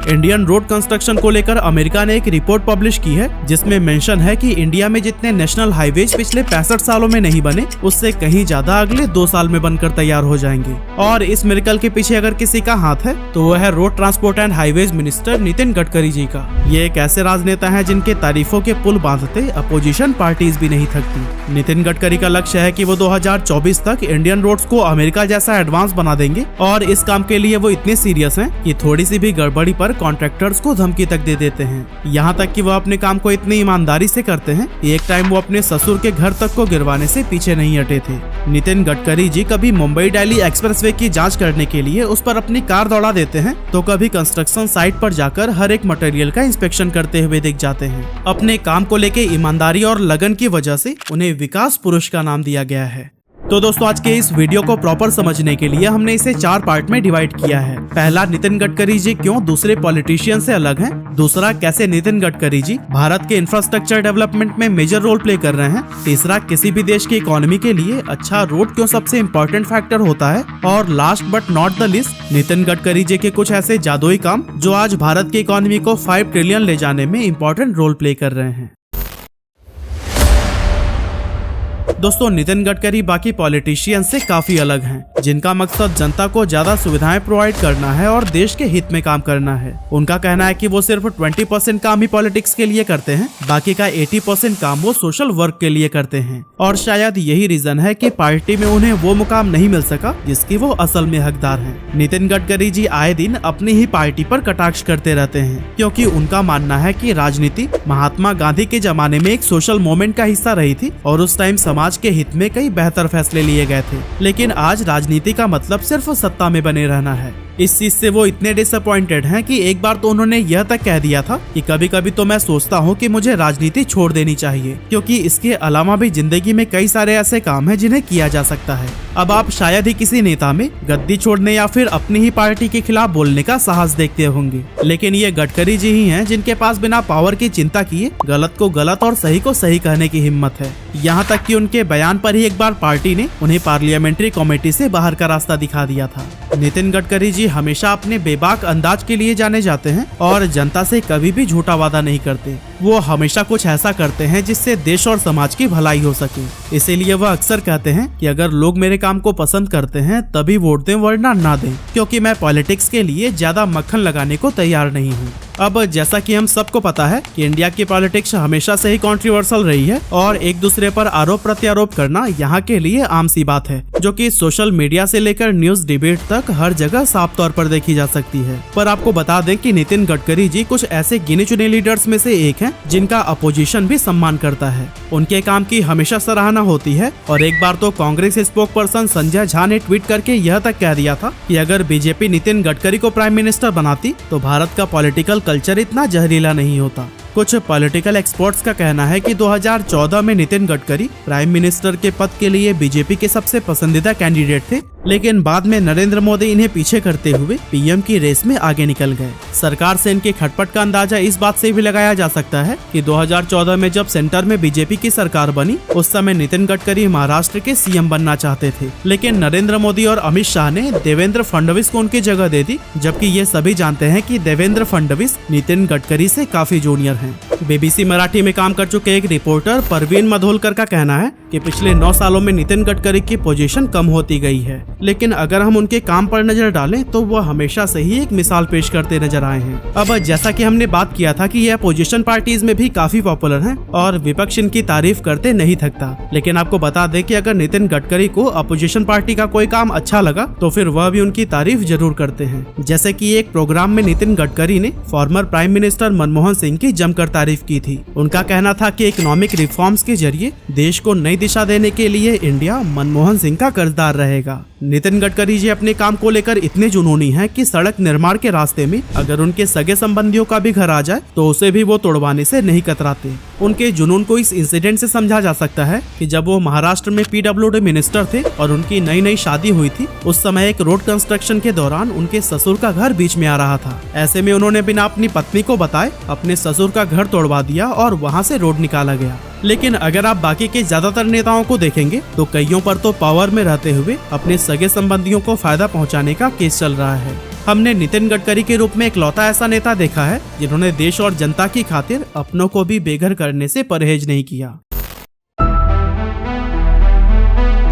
Indian road construction को लेकर America ने एक रिपोर्ट पब्लिश की है जिसमें मेंशन है कि इंडिया में जितने नेशनल हाईवेज पिछले 65 सालों में नहीं बने उससे कहीं ज्यादा अगले 2 साल में बनकर तैयार हो जाएंगे। और इस मिरेकल के पीछे अगर किसी का हाथ है तो वह है road transport and highways minister Nitin Gadkari ji का। ये एक ऐसे राजनेता हैं जिनके तारीफों के पुल बांधते अपोजिशन पार्टीज भी नहीं थकती। नितिन गडकरी का लक्ष्य है कि वो 2024 तक इंडियन रोड्स को अमेरिका जैसा एडवांस बना देंगे और इस काम के लिए वो इतने सीरियस हैं कि थोड़ी सी भी गड़बड़ी पर कॉन्ट्रैक्टर्स को धमकी तक दे देते हैं। यहाँ तक कि वो अपने काम को इतनी ईमानदारी से करते हैं कि एक टाइम वो अपने ससुर के घर तक को गिरवाने से पीछे नहीं हटे थे। नितिन गडकरी जी कभी मुंबई दिल्ली एक्सप्रेसवे की जांच करने के लिए उस पर अपनी कार दौड़ा देते हैं तो कभी कंस्ट्रक्शन साइट पर जाकर हर एक मटेरियल का इंस्पेक्शन करते हुए दिख जाते हैं। अपने काम को लेके ईमानदारी और लगन की वजह से उन्हें विकास पुरुष का नाम दिया गया है। तो दोस्तों आज के इस वीडियो को प्रॉपर समझने के लिए हमने इसे 4 पार्ट में डिवाइड किया है। पहला, नितिन गडकरी जी क्यों दूसरे पॉलिटिशियन से अलग हैं। दूसरा, कैसे नितिन गडकरी जी भारत के इंफ्रास्ट्रक्चर डेवलपमेंट में मेजर रोल प्ले कर रहे हैं। तीसरा, किसी भी देश की इकोनॉमी के लिए अच्छा रोड क्यों सबसे इम्पोर्टेंट फैक्टर होता है। और last but not the least, Nitin Gadkari ji के कुछ ऐसे जादुई काम जो आज भारत की इकोनॉमी को 5 ट्रिलियन ले जाने में इम्पोर्टेंट रोल प्ले कर रहे हैं। दोस्तों नितिन गडकरी बाकी पॉलिटिशियन से काफी अलग हैं, जिनका मकसद जनता को ज्यादा सुविधाएं प्रोवाइड करना है और देश के हित में काम करना है। उनका कहना है कि वो सिर्फ 20% काम ही पॉलिटिक्स के लिए करते हैं, बाकी का 80% काम वो सोशल वर्क के लिए करते हैं। और शायद यही रीजन है कि पार्टी में उन्हें वो मुकाम नहीं मिल सका जिसकी वो असल में हकदार हैं। नितिन गडकरी जी आए दिन अपनी ही पार्टी पर कटाक्ष करते रहते हैं, क्योंकि उनका मानना है कि राजनीति महात्मा गांधी के जमाने में एक सोशल मूवमेंट का हिस्सा रही थी और उस टाइम समाज के हित में कई बेहतर फैसले लिए गए थे। लेकिन आज राजनीति का मतलब सिर्फ सत्ता में बने रहना है। इस चीज से वो इतने डिसअपॉइंटेड हैं कि एक बार तो उन्होंने यह तक कह दिया था कि कभी कभी तो मैं सोचता हूँ कि मुझे राजनीति छोड़ देनी चाहिए, क्योंकि इसके अलावा भी जिंदगी में कई सारे ऐसे काम हैं जिन्हें किया जा सकता है। अब आप शायद ही किसी नेता में गद्दी छोड़ने या फिर अपनी ही पार्टी के खिलाफ बोलने का साहस देखते होंगे, लेकिन ये गडकरी जी ही हैं जिनके पास बिना पावर की चिंता किए गलत को गलत और सही को सही कहने की हिम्मत है। यहाँ तक कि उनके बयान पर ही एक बार पार्टी ने उन्हें पार्लियामेंट्री कमेटी से बाहर का रास्ता दिखा दिया था। नितिन गडकरी जी हमेशा अपने बेबाक अंदाज के लिए जाने जाते हैं और जनता से कभी भी झूठा वादा नहीं करते। वो हमेशा कुछ ऐसा करते हैं जिससे देश और समाज की भलाई हो सके। इसीलिए वह अक्सर कहते हैं कि अगर लोग मेरे काम को पसंद करते हैं तभी वोट दें वरना ना दें, क्योंकि मैं पॉलिटिक्स के लिए ज्यादा मक्खन लगाने को तैयार नहीं हूँ। अब जैसा कि हम सबको पता है कि इंडिया की पॉलिटिक्स हमेशा से ही कंट्रोवर्शियल रही है और एक दूसरे पर आरोप प्रत्यारोप करना यहाँ के लिए आम सी बात है, जो कि सोशल मीडिया से लेकर न्यूज डिबेट तक हर जगह साफ तौर पर देखी जा सकती है। पर आपको बता दें कि नितिन गडकरी जी कुछ ऐसे गिने चुने लीडर्स में से एक हैं जिनका अपोजिशन भी सम्मान करता है। उनके काम की हमेशा सराहना होती है और एक बार तो कांग्रेस स्पोक पर्सन संजय झा ने ट्वीट करके यह तक कह दिया था कि अगर बीजेपी नितिन गडकरी को प्राइम मिनिस्टर बनाती तो भारत का पॉलिटिकल कल्चर इतना जहरीला नहीं होता। कुछ पॉलिटिकल एक्सपर्ट्स का कहना है कि 2014 में नितिन गडकरी प्राइम मिनिस्टर के पद के लिए बीजेपी के सबसे पसंदीदा कैंडिडेट थे, लेकिन बाद में नरेंद्र मोदी इन्हें पीछे करते हुए पीएम की रेस में आगे निकल गए। सरकार से इनके खटपट का अंदाजा इस बात से भी लगाया जा सकता है कि 2014 में जब सेंटर में बीजेपी की सरकार बनी उस समय नितिन गडकरी महाराष्ट्र के सीएम बनना चाहते थे, लेकिन नरेंद्र मोदी और अमित शाह ने देवेंद्र फडणवीस को उनकी जगह दे दी, जबकि ये सभी जानते हैं कि देवेंद्र फडणवीस नितिन गडकरी से काफी जूनियर हैं। बीबीसी मराठी में काम कर चुके एक रिपोर्टर परवीन मधोलकर का कहना है कि पिछले 9 सालों में नितिन गडकरी की पोजीशन कम होती गई है, लेकिन अगर हम उनके काम पर नजर डालें तो वह हमेशा से ही एक मिसाल पेश करते नजर आए हैं। अब जैसा कि हमने बात किया था कि यह अपोजिशन पार्टीज में भी काफी पॉपुलर हैं और विपक्ष इनकी तारीफ करते नहीं थकता, लेकिन आपको बता दें कि अगर नितिन गडकरी को अपोजिशन पार्टी का कोई काम अच्छा लगा तो फिर वह भी उनकी तारीफ जरूर करते हैं। जैसे कि एक प्रोग्राम में नितिन गडकरी ने former prime minister Manmohan Singh की जमकर तारीफ की थी। उनका कहना था कि इकोनॉमिक रिफॉर्म्स के जरिए देश को नई दिशा देने के लिए इंडिया मनमोहन सिंह का कर्जदार रहेगा। नितिन गडकरी जी अपने काम को लेकर इतने जुनूनी हैं कि सड़क निर्माण के रास्ते में अगर उनके सगे संबंधियों का भी घर आ जाए तो उसे भी वो तोड़वाने से नहीं कतराते। उनके जुनून को इस इंसिडेंट से समझा जा सकता है कि जब वो महाराष्ट्र में पीडब्ल्यूडी मिनिस्टर थे और उनकी नई नई शादी हुई थी, उस समय एक रोड कंस्ट्रक्शन के दौरान उनके ससुर का घर बीच में आ रहा था। ऐसे में उन्होंने बिना अपनी पत्नी को बताए अपने ससुर का घर तोड़वा दिया और वहाँ से रोड निकाला गया। लेकिन अगर आप बाकी के ज्यादातर नेताओं को देखेंगे तो कईयों पर तो पावर में रहते हुए अपने सगे संबंधियों को फायदा पहुंचाने का केस चल रहा है। हमने नितिन गडकरी के रूप में इकलौता ऐसा नेता देखा है जिन्होंने देश और जनता की खातिर अपनों को भी बेघर करने से परहेज नहीं किया।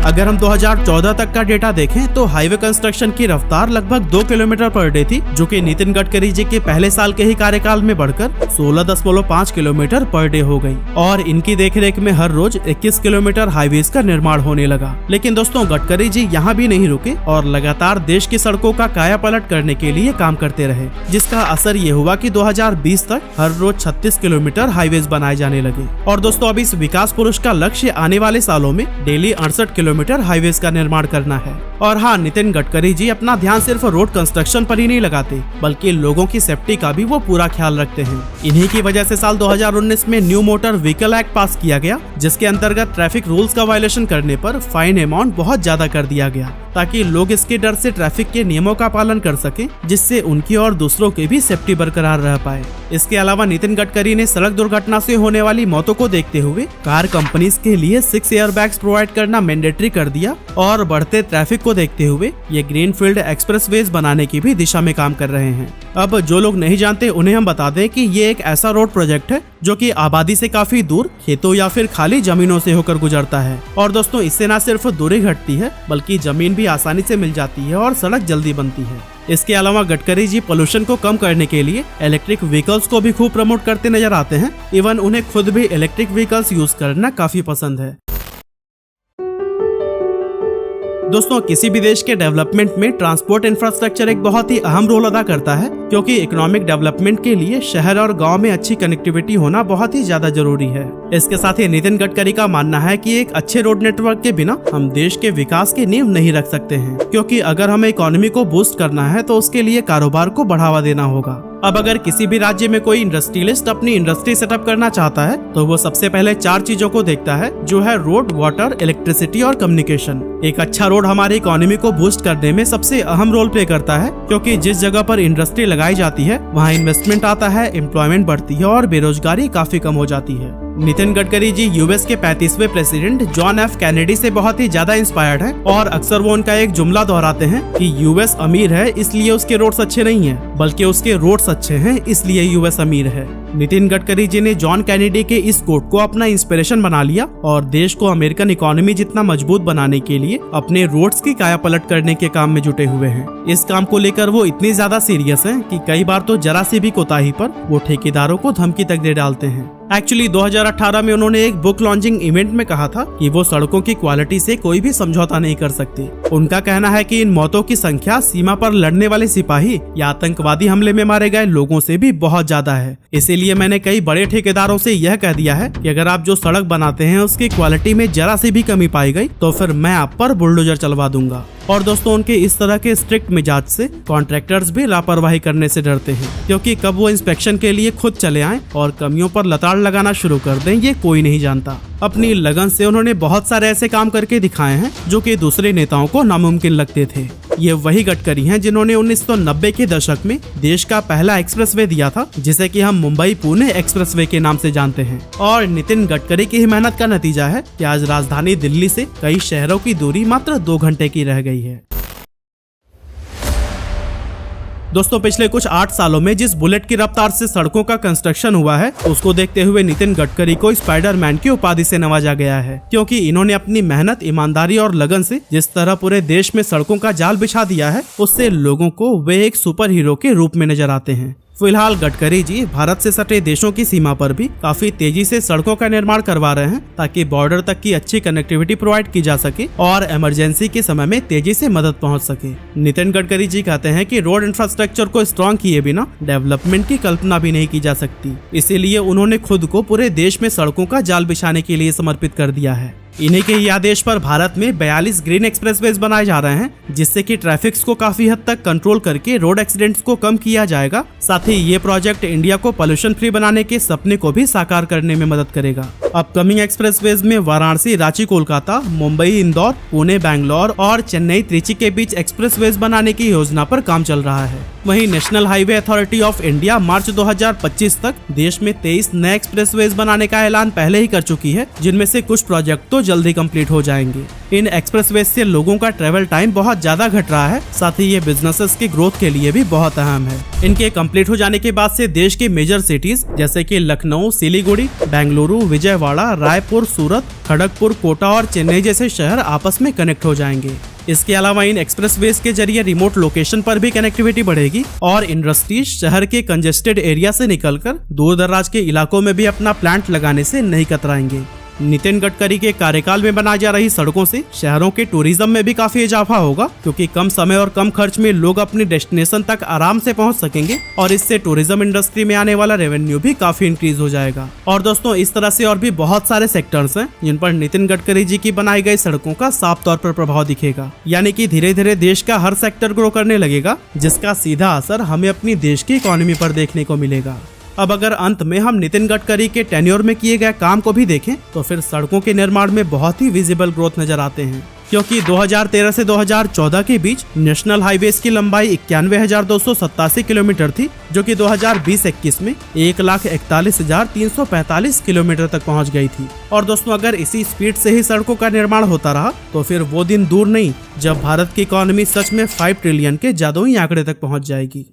अगर हम 2014 तक का डेटा देखें तो हाईवे कंस्ट्रक्शन की रफ्तार लगभग 2 किलोमीटर पर डे थी, जो कि नितिन गडकरी जी के पहले साल के ही कार्यकाल में बढ़कर 16.5 किलोमीटर पर डे हो गई और इनकी देखरेख में हर रोज 21 किलोमीटर हाईवेज का निर्माण होने लगा। लेकिन दोस्तों, गडकरी जी यहाँ भी नहीं रुके और लगातार देश की सड़कों का कायापलट करने के लिए काम करते रहे, जिसका असर ये हुआ कि 2020 तक हर रोज 36 किलोमीटर हाईवेज बनाए जाने लगे। और दोस्तों, अब इस विकास पुरुष का लक्ष्य आने वाले सालों में डेली 68 किलोमीटर हाईवेज का निर्माण करना है। और हाँ, नितिन गडकरी जी अपना ध्यान सिर्फ रोड कंस्ट्रक्शन पर ही नहीं लगाते, बल्कि लोगों की सेफ्टी का भी वो पूरा ख्याल रखते हैं। इन्हीं की वजह से साल 2019 में न्यू मोटर व्हीकल एक्ट पास किया गया, जिसके अंतर्गत ट्रैफिक रूल्स का वायलेशन करने पर फाइन अमाउंट बहुत ज्यादा कर दिया गया, ताकि लोग इसके डर से ट्रैफिक के नियमों का पालन कर सकें, जिससे उनकी और दूसरों की भी सेफ्टी बरकरार रह पाए। इसके अलावा नितिन गडकरी ने सड़क दुर्घटना से होने वाली मौतों को देखते हुए कार कंपनीज के लिए 6 एयरबैग्स प्रोवाइड करना मैंडेटरी कर दिया और बढ़ते ट्रैफिक को देखते हुए ये ग्रीनफील्ड एक्सप्रेसवेज बनाने की भी दिशा में काम कर रहे हैं। अब जो लोग नहीं जानते उन्हें हम बता दें कि ये एक ऐसा रोड प्रोजेक्ट है जो कि आबादी से काफी दूर खेतों या फिर खाली जमीनों से होकर गुजरता है। और दोस्तों, इससे न सिर्फ दूरी घटती है बल्कि जमीन भी आसानी से मिल जाती है और सड़क जल्दी बनती है। इसके अलावा गडकरी जी पोल्यूशन को कम करने के लिए इलेक्ट्रिक व्हीकल्स को भी खूब प्रमोट करते नजर आते हैं। इवन उन्हें खुद भी इलेक्ट्रिक व्हीकल्स यूज करना काफी पसंद है। दोस्तों, किसी भी देश के डेवलपमेंट में ट्रांसपोर्ट इंफ्रास्ट्रक्चर एक बहुत ही अहम रोल अदा करता है, क्योंकि इकोनॉमिक डेवलपमेंट के लिए शहर और गांव में अच्छी कनेक्टिविटी होना बहुत ही ज्यादा जरूरी है। इसके साथ ही नितिन गडकरी का मानना है कि एक अच्छे रोड नेटवर्क के बिना हम देश के विकास की नींव नहीं रख सकते हैं, क्योंकि अगर हमें इकोनॉमी को बूस्ट करना है तो उसके लिए कारोबार को बढ़ावा देना होगा। अब अगर किसी भी राज्य में कोई इंडस्ट्रियलिस्ट अपनी इंडस्ट्री सेटअप करना चाहता है तो वो सबसे पहले 4 चीजों को देखता है, जो है रोड, वाटर, इलेक्ट्रिसिटी और कम्युनिकेशन। एक अच्छा रोड हमारी इकोनॉमी को बूस्ट करने में सबसे अहम रोल प्ले करता है, क्योंकि जिस जगह पर इंडस्ट्री लगाई जाती है वहाँ इन्वेस्टमेंट आता है, एम्प्लॉयमेंट बढ़ती है और बेरोजगारी काफी कम हो जाती है। नितिन गडकरी जी यूएस के 35वें प्रेसिडेंट जॉन एफ कैनेडी से बहुत ही ज्यादा इंस्पायर्ड है और अक्सर वो उनका एक जुमला दोहराते हैं कि यूएस अमीर है इसलिए उसके रोड्स अच्छे नहीं हैं, बल्कि उसके रोड्स अच्छे हैं इसलिए यूएस अमीर है। नितिन गडकरी जी ने जॉन कैनेडी के इस कोट को अपना इंस्पिरेशन बना लिया और देश को अमेरिकन इकोनॉमी जितना मजबूत बनाने के लिए अपने रोड्स की कायापलट करने के काम में जुटे हुए हैं। इस काम को लेकर वो इतनी ज्यादा सीरियस हैं कि कई बार तो जरा सी भी कोताही पर वो ठेकेदारों को धमकी तक दे डालते हैं। एक्चुअली 2018 में उन्होंने एक बुक लॉन्चिंग इवेंट में कहा था कि वो सड़कों की क्वालिटी से कोई भी समझौता नहीं कर सकते। उनका कहना है कि इन मौतों की संख्या सीमा पर लड़ने वाले सिपाही या आतंकवादी हमले में मारे गए लोगों से भी बहुत ज्यादा है। इसीलिए मैंने कई बड़े ठेकेदारों से यह कह दिया है कि अगर आप जो सड़क बनाते हैं उसकी क्वालिटी में जरा सी भी कमी पाई गई तो फिर मैं आप पर बुलडोजर चलवा दूंगा। और दोस्तों, उनके इस तरह के स्ट्रिक्ट मिजाज से कॉन्ट्रैक्टर्स भी लापरवाही करने से डरते हैं, क्योंकि कब वो इंस्पेक्शन के लिए खुद चले आएं और कमियों पर लताड़ लगाना शुरू कर दें ये कोई नहीं जानता। अपनी लगन से उन्होंने बहुत सारे ऐसे काम करके दिखाए हैं जो कि दूसरे नेताओं को नामुमकिन लगते थे। ये वही गडकरी हैं जिन्होंने 1990 के दशक में देश का पहला एक्सप्रेसवे दिया था, जिसे कि हम मुंबई पुणे एक्सप्रेसवे के नाम से जानते हैं। और नितिन गडकरी की ही मेहनत का नतीजा है कि आज राजधानी दिल्ली से कई शहरों की दूरी मात्र 2 घंटे की रह गई है। दोस्तों, पिछले कुछ 8 सालों में जिस बुलेट की रफ्तार से सड़कों का कंस्ट्रक्शन हुआ है उसको देखते हुए नितिन गडकरी को स्पाइडरमैन की उपाधि से नवाजा गया है, क्योंकि इन्होंने अपनी मेहनत, ईमानदारी और लगन से जिस तरह पूरे देश में सड़कों का जाल बिछा दिया है उससे लोगों को वे एक सुपर हीरो के रूप में नजर आते हैं। फिलहाल गडकरी जी भारत से सटे देशों की सीमा पर भी काफी तेजी से सड़कों का निर्माण करवा रहे हैं, ताकि बॉर्डर तक की अच्छी कनेक्टिविटी प्रोवाइड की जा सके और इमरजेंसी के समय में तेजी से मदद पहुंच सके। नितिन गडकरी जी कहते हैं कि रोड इंफ्रास्ट्रक्चर को स्ट्रॉन्ग किए बिना डेवलपमेंट की कल्पना भी नहीं की जा सकती, इसीलिए उन्होंने खुद को पूरे देश में सड़कों का जाल बिछाने के लिए समर्पित कर दिया है। इन्हीं के ही आदेश पर भारत में 42 ग्रीन एक्सप्रेसवेज बनाए जा रहे हैं, जिससे कि ट्रैफिक को काफी हद तक कंट्रोल करके रोड एक्सीडेंट्स को कम किया जाएगा। साथ ही ये प्रोजेक्ट इंडिया को पोल्यूशन फ्री बनाने के सपने को भी साकार करने में मदद करेगा। अपकमिंग एक्सप्रेसवेज में वाराणसी, रांची, कोलकाता, मुंबई, इंदौर, पुणे, बैंगलोर और चेन्नई, त्रिची के बीच एक्सप्रेसवेज बनाने की योजना पर काम चल रहा है। वहीं National Highway Authority of India March 2025 तक देश में 23 नए एक्सप्रेसवेज बनाने का ऐलान पहले ही कर चुकी है, जिनमें से कुछ प्रोजेक्ट तो जल्दी कंप्लीट हो जाएंगे। इन एक्सप्रेसवेज से लोगों का ट्रेवल टाइम बहुत ज्यादा घट रहा है, साथ ही ये बिजनेसेस की ग्रोथ के लिए भी बहुत अहम है। इनके कंप्लीट हो जाने के बाद से देश की मेजर सिटीज जैसे कि लखनऊ, सिलीगुड़ी, बेंगलुरु, विजयवाड़ा, रायपुर, सूरत, खड़गपुर, कोटा और चेन्नई जैसे शहर आपस में कनेक्ट हो जाएंगे। इसके अलावा इन एक्सप्रेसवेज के जरिए रिमोट लोकेशन पर भी कनेक्टिविटी बढ़ेगी और इंडस्ट्रीज शहर के कंजेस्टेड एरिया से निकलकर दूर दराज के इलाकों में भी अपना प्लांट लगाने से नहीं कतराएंगे। नितिन गडकरी के कार्यकाल में बनाई जा रही सड़कों से शहरों के टूरिज्म में भी काफी इजाफा होगा, क्योंकि कम समय और कम खर्च में लोग अपनी डेस्टिनेशन तक आराम से पहुंच सकेंगे और इससे टूरिज्म इंडस्ट्री में आने वाला रेवेन्यू भी काफी इंक्रीज हो जाएगा। और दोस्तों, इस तरह से और भी बहुत सारे सेक्टर्स हैं जिन पर नितिन गडकरी जी की बनाई गई सड़कों का साफ तौर पर प्रभाव दिखेगा। यानी कि धीरे धीरे देश का हर सेक्टर ग्रो करने लगेगा, जिसका सीधा असर हमें अपनी देश की इकोनॉमी पर देखने को मिलेगा। अब अगर अंत में हम नितिन गडकरी के टेन्योर में किए गए काम को भी देखें तो फिर सड़कों के निर्माण में बहुत ही विजिबल ग्रोथ नजर आते हैं, क्योंकि 2013 से 2014 के बीच नेशनल हाईवेज की लंबाई 91,287 किलोमीटर थी, जो कि 2020-21 में 1,41,345 किलोमीटर तक पहुंच गई थी। और दोस्तों, अगर इसी स्पीड से ही सड़कों का निर्माण होता रहा तो फिर वो दिन दूर नहीं जब भारत की इकोनॉमी सच में 5 ट्रिलियन के जादुई आंकड़े तक पहुंच जाएगी।